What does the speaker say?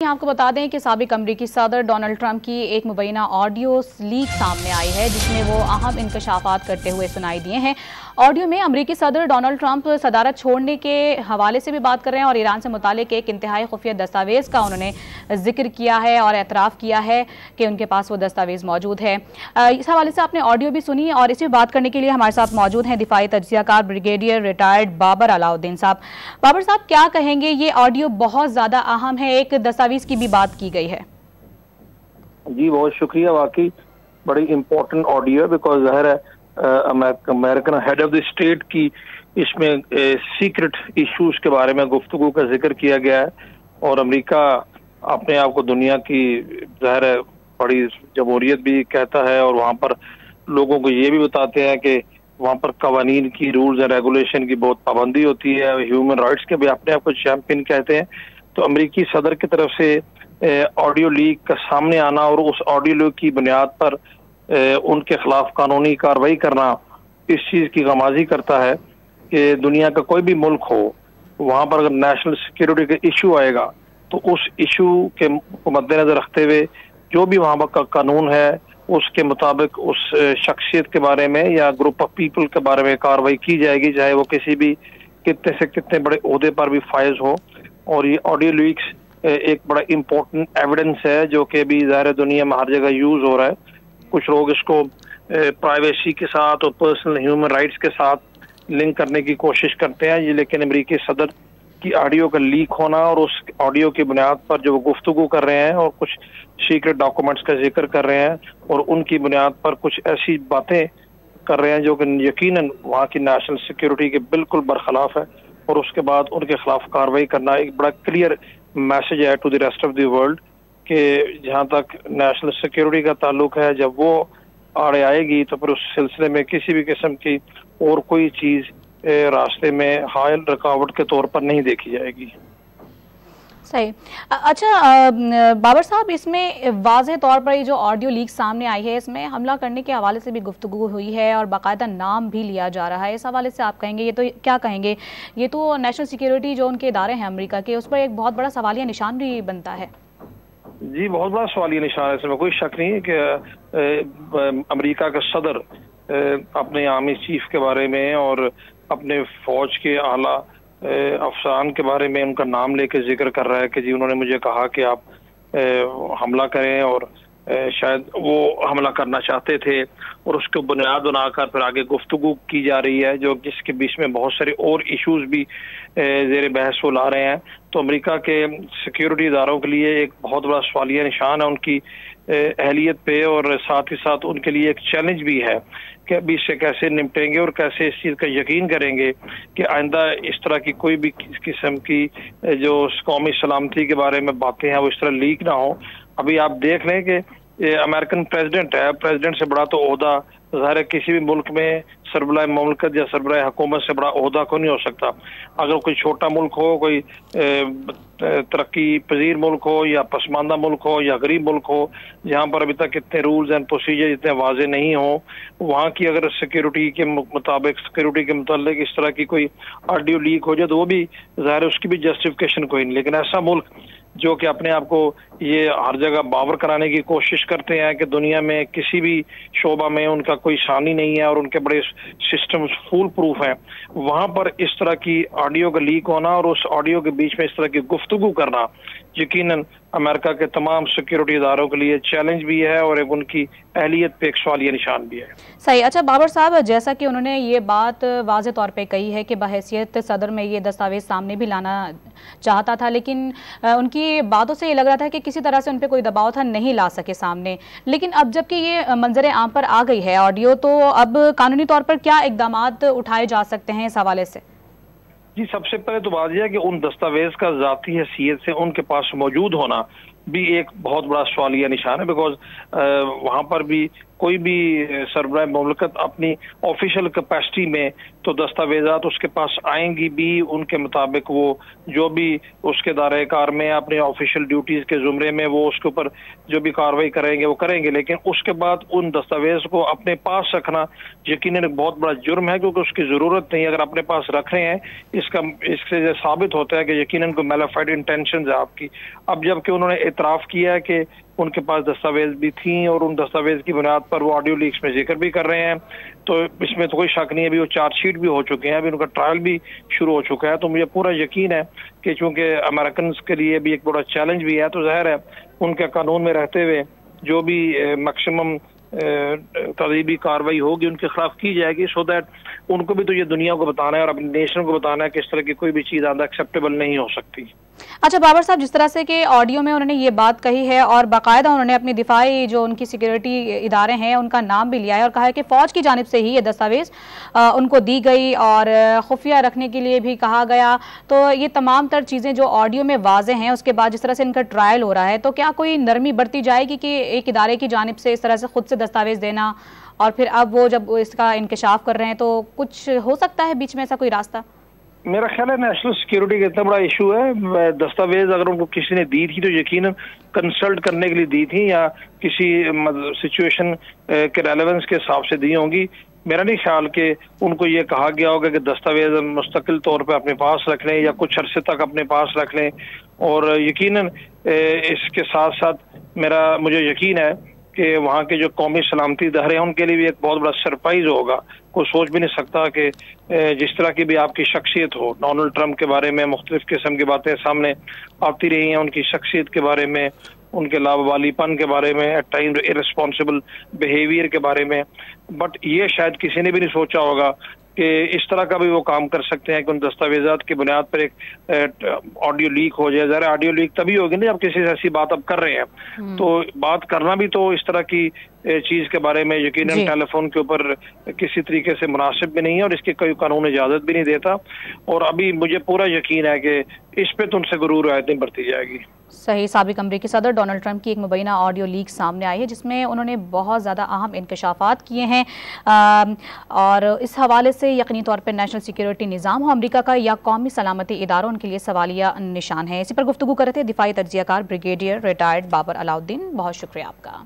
میں آپ کو بتا دیں کہ سابق امریکی صدر ڈونلڈ ٹرمپ کی ایک مبینہ آڈیو لیک سامنے آئی ہے جس میں وہ اہم انکشافات کرتے ہوئے سنائی دیے ہیں۔ آڈیو میں امریکی صدر ڈونلڈ ٹرمپ صدارت چھوڑنے کے حوالے سے بھی بات کر رہے ہیں اور ایران سے متعلق ایک انتہائی خفیہ دستاویز کا انہوں نے ذکر کیا ہے اور اعتراف کیا ہے کہ ان کے پاس وہ دستاویز موجود ہے۔ اس حوالے سے آپ نے آڈیو بھی سنی اور اسی بات کرنے کے لیے ہمارے ساتھ موجود ہیں دفاعی تجزیہ کار بریگیڈیئر ریٹائرڈ بابر علاؤالدین صاحب۔ بابر صاحب کیا کہیں گے؟ یہ آڈیو بہت زیادہ اہم ہے، ایک دستاویز کی بھی بات کی گئی ہے۔ جی بہت شکریہ، واقعی بڑی امپورٹنٹ آڈیو ہے بیکاز ظاہر ہے American head of the state کی اس میں سیکرٹ ایشوز کے بارے میں گفتگو کا ذکر کیا گیا ہے اور امریکہ اپنے آپ کو دنیا کی ظاہر ہے بڑی جمہوریت بھی کہتا ہے اور وہاں پر لوگوں کو یہ بھی بتاتے ہیں کہ وہاں پر قوانین کی رولز اینڈ ریگولیشن کی بہت پابندی ہوتی ہے، ہیومن رائٹس کے بھی اپنے آپ کو چیمپئن کہتے ہیں۔ تو امریکی صدر کی طرف سے آڈیو لیک کا سامنے آنا اور اس آڈیو لیک کی بنیاد پر ان کے خلاف قانونی کارروائی کرنا اس چیز کی غمازی کرتا ہے کہ دنیا کا کوئی بھی ملک ہو وہاں پر اگر نیشنل سیکیورٹی کا ایشو آئے گا تو اس ایشو کے مد نظر رکھتے ہوئے جو بھی وہاں پر قانون ہے اس کے مطابق اس شخصیت کے بارے میں یا گروپ آف پیپل کے بارے میں کارروائی کی جائے گی، چاہے وہ کسی بھی کتنے سے کتنے بڑے عہدے پر بھی فائز ہو۔ اور یہ آڈیو لیکس ایک بڑا امپورٹنٹ ایویڈنس ہے جو کہ بھی ظاہر دنیا میں ہر جگہ یوز ہو رہا ہے۔ کچھ لوگ اس کو پرائیویسی کے ساتھ اور پرسنل ہیومن رائٹس کے ساتھ لنک کرنے کی کوشش کرتے ہیں، لیکن امریکی صدر کی آڈیو کا لیک ہونا اور اس آڈیو کی بنیاد پر جو وہ گفتگو کر رہے ہیں اور کچھ سیکرٹ ڈاکومنٹس کا ذکر کر رہے ہیں اور ان کی بنیاد پر کچھ ایسی باتیں کر رہے ہیں جو کہ یقیناً وہاں کی نیشنل سیکیورٹی کے بالکل برخلاف ہے، اور اس کے بعد ان کے خلاف کارروائی کرنا ایک بڑا کلیئر میسج ہے to the rest of the world کہ جہاں تک نیشنل سیکیورٹی کا تعلق ہے جب وہ آڑے آئے گی تو پھر اس سلسلے میں کسی بھی قسم کی اور کوئی چیز راستے میں حائل رکاوٹ کے طور پر نہیں دیکھی جائے گی۔ صحیح۔ اچھا بابر صاحب، اس میں واضح طور پر یہ جو آڈیو لیک سامنے آئی ہے اس میں حملہ کرنے کے حوالے سے بھی گفتگو ہوئی ہے اور باقاعدہ نام بھی لیا جا رہا ہے، اس حوالے سے آپ کہیں گے یہ تو کیا کہیں گے؟ یہ تو نیشنل سیکیورٹی جو ان کے ادارے ہیں امریکہ کے اس پر ایک بہت بڑا سوالیہ نشان بھی بنتا ہے۔ جی بہت بڑا سوالیہ نشان ہے، اس میں کوئی شک نہیں ہے کہ امریکہ کا صدر اپنے آرمی چیف کے بارے میں اور اپنے فوج کے اعلیٰ افسران کے بارے میں ان کا نام لے کے ذکر کر رہا ہے کہ جی انہوں نے مجھے کہا کہ آپ حملہ کریں، اور شاید وہ حملہ کرنا چاہتے تھے اور اس کو بنیاد بنا کر پھر آگے گفتگو کی جا رہی ہے جو جس کے بیچ میں بہت سارے اور ایشوز بھی زیر بحث وہ لا رہے ہیں۔ تو امریکہ کے سیکیورٹی اداروں کے لیے ایک بہت بڑا سوالیہ نشان ہے ان کی اہلیت پہ، اور ساتھ ہی ساتھ ان کے لیے ایک چیلنج بھی ہے کہ ابھی اس سے کیسے نمٹیں گے اور کیسے اس چیز کا یقین کریں گے کہ آئندہ اس طرح کی کوئی بھی قسم کی جو قومی سلامتی کے بارے میں باتیں ہیں وہ اس طرح لیک نہ ہو۔ ابھی آپ دیکھ لیں کہ امریکن پریزیڈنٹ ہے، پریزیڈنٹ سے بڑا تو عہدہ ظاہر ہے کسی بھی ملک میں سربراہ مملکت یا سربراہ حکومت سے بڑا عہدہ کو نہیں ہو سکتا۔ اگر کوئی چھوٹا ملک ہو، کوئی ترقی پذیر ملک ہو یا پسماندہ ملک ہو یا غریب ملک ہو جہاں پر ابھی تک اتنے رولز اینڈ پروسیجر اتنے واضح نہیں ہوں، وہاں کی اگر سیکیورٹی کے مطابق سیکیورٹی کے متعلق اس طرح کی کوئی آڈیو لیک ہو جائے تو وہ بھی ظاہر ہے اس کی بھی جسٹیفیکیشن کوئی نہیں۔ لیکن ایسا ملک جو کہ اپنے آپ کو یہ ہر جگہ باور کرانے کی کوشش کرتے ہیں کہ دنیا میں کسی بھی شعبہ میں ان کا کوئی ثانی نہیں ہے اور ان کے بڑے سسٹم فول پروف ہیں، وہاں پر اس طرح کی آڈیو کا لیک ہونا اور اس آڈیو کے بیچ میں اس طرح کی گفتگو کرنا یقیناً امریکہ کے تمام سیکیورٹی اداروں کے لیے چیلنج بھی ہے اور ایک ان کی اہلیت پہ ایک سوالیہ نشان بھی ہے۔ صحیح۔ اچھا بابر صاحب، جیسا کہ انہوں نے یہ بات واضح طور پہ کہی ہے کہ بحیثیت صدر میں یہ دستاویز سامنے بھی لانا چاہتا تھا، لیکن ان کی باتوں سے یہ لگ رہا تھا کہ کسی طرح سے ان پہ کوئی دباؤ تھا، نہیں لا سکے سامنے۔ لیکن اب جب کہ یہ منظر عام پر آ گئی ہے آڈیو، تو اب قانونی طور پر کیا اقدامات اٹھائے جا سکتے ہیں اس حوالے سے؟ جی سب سے پہلے تو بات یہ ہے کہ ان دستاویز کا ذاتی حیثیت سے ان کے پاس موجود ہونا بھی ایک بہت بڑا سوالیہ نشان ہے، بیکاز وہاں پر بھی کوئی بھی سربراہ مملکت اپنی آفیشیل کیپیسٹی میں تو دستاویزات اس کے پاس آئیں گی بھی، ان کے مطابق وہ جو بھی اس کے دائرۂ کار میں اپنے آفیشیل ڈیوٹیز کے زمرے میں وہ اس کے اوپر جو بھی کارروائی کریں گے وہ کریں گے، لیکن اس کے بعد ان دستاویز کو اپنے پاس رکھنا یقیناً ایک بہت بڑا جرم ہے، کیونکہ اس کی ضرورت نہیں. اگر اپنے پاس رکھ رہے ہیں اس سے ثابت ہوتا ہے کہ یقیناً کوئی میلافائڈ انٹینشنز ہے آپ کی. اب جب کہ انہوں نے اعتراف کیا ہے کہ ان کے پاس دستاویز بھی تھیں اور ان دستاویز کی بنیاد پر وہ آڈیو لیکس میں ذکر بھی کر رہے ہیں، تو اس میں تو کوئی شک نہیں ہے. ابھی وہ چارج شیٹ بھی ہو چکے ہیں، ابھی ان کا ٹرائل بھی شروع ہو چکا ہے. تو مجھے پورا یقین ہے کہ چونکہ امریکنز کے لیے بھی ایک بڑا چیلنج بھی ہے، تو ظاہر ہے ان کے قانون میں رہتے ہوئے جو بھی میکسیمم تہذیبی کاروائی ہوگی ان کے خلاف کی جائے گی، سو دیٹ ان کو بھی تو یہ دنیا کو بتانا ہے اور اپنی نیشن کو بتانا ہے کہ اس طرح کی کوئی بھی چیز آدھا ایکسیپٹیبل نہیں ہو سکتی. اچھا بابر صاحب، جس طرح سے کہ آڈیو میں انہوں نے یہ بات کہی ہے اور باقاعدہ انہوں نے اپنی دفاعی جو ان کی سیکیورٹی ادارے ہیں ان کا نام بھی لیا ہے اور کہا ہے کہ فوج کی جانب سے ہی یہ دستاویز ان کو دی گئی اور خفیہ رکھنے کے لیے بھی کہا گیا، تو یہ تمام تر چیزیں جو آڈیو میں واضح ہیں، اس کے بعد جس طرح سے ان کا ٹرائل ہو رہا ہے، تو کیا کوئی نرمی برتی جائے گی کہ ایک ادارے کی جانب سے اس طرح سے خود سے دستاویز دینا اور پھر اب وہ جب اس کا انکشاف کر رہے ہیں تو کچھ ہو سکتا ہے بیچ میں ایسا کوئی راستہ؟ میرا خیال ہے نیشنل سیکیورٹی کا اتنا بڑا ایشو ہے، دستاویز اگر ان کو کسی نے دی تھی تو یقیناً کنسلٹ کرنے کے لیے دی تھی یا کسی سچویشن کے ریلیونس کے حساب سے دی ہوں گی. میرا نہیں خیال کہ ان کو یہ کہا گیا ہوگا کہ دستاویز مستقل طور پہ اپنے پاس رکھ لیں یا کچھ عرصے تک اپنے پاس رکھ لیں. اور یقیناً اس کے ساتھ ساتھ مجھے یقین ہے کہ وہاں کے جو قومی سلامتی ادارے ہیں ان کے لیے بھی ایک بہت بڑا سرپرائز ہوگا. کوئی سوچ بھی نہیں سکتا کہ جس طرح کی بھی آپ کی شخصیت ہو، ڈونلڈ ٹرمپ کے بارے میں مختلف قسم کی باتیں سامنے آتی رہی ہیں، ان کی شخصیت کے بارے میں، ان کے لاوالی پن کے بارے میں، ایٹ ٹائم ارسپانسبل بیہیویئر کے بارے میں، بٹ یہ شاید کسی نے بھی نہیں سوچا ہوگا کہ اس طرح کا بھی وہ کام کر سکتے ہیں کہ ان دستاویزات کی بنیاد پر ایک آڈیو لیک ہو جائے. ذرا آڈیو لیک تبھی ہوگی نا جب کسی سے ایسی بات اب کر رہے ہیں، تو بات کرنا بھی تو اس طرح کی چیز کے بارے میں یقیناً ٹیلی فون کے اوپر کسی طریقے سے مناسب بھی نہیں ہے اور اس کی کوئی قانون اجازت بھی نہیں دیتا. اور ابھی مجھے پورا یقین ہے کہ اس پہ تو ان سے ضرور رعایت نہیں برتی جائے گی. صحیح. سابق امریکی صدر ڈونلڈ ٹرمپ کی ایک مبینہ آڈیو لیک سامنے آئی ہے جس میں انہوں نے بہت زیادہ اہم انکشافات کیے ہیں اور اس حوالے سے یقینی طور پر نیشنل سیکیورٹی نظام ہو امریکہ کا یا قومی سلامتی اداروں ان کے لیے سوالیہ نشان ہے. اسی پر گفتگو کر رہے تھے دفاعی تجزیہ کار بریگیڈیئر ریٹائرڈ بابر علاؤالدین. بہت شکریہ آپ کا.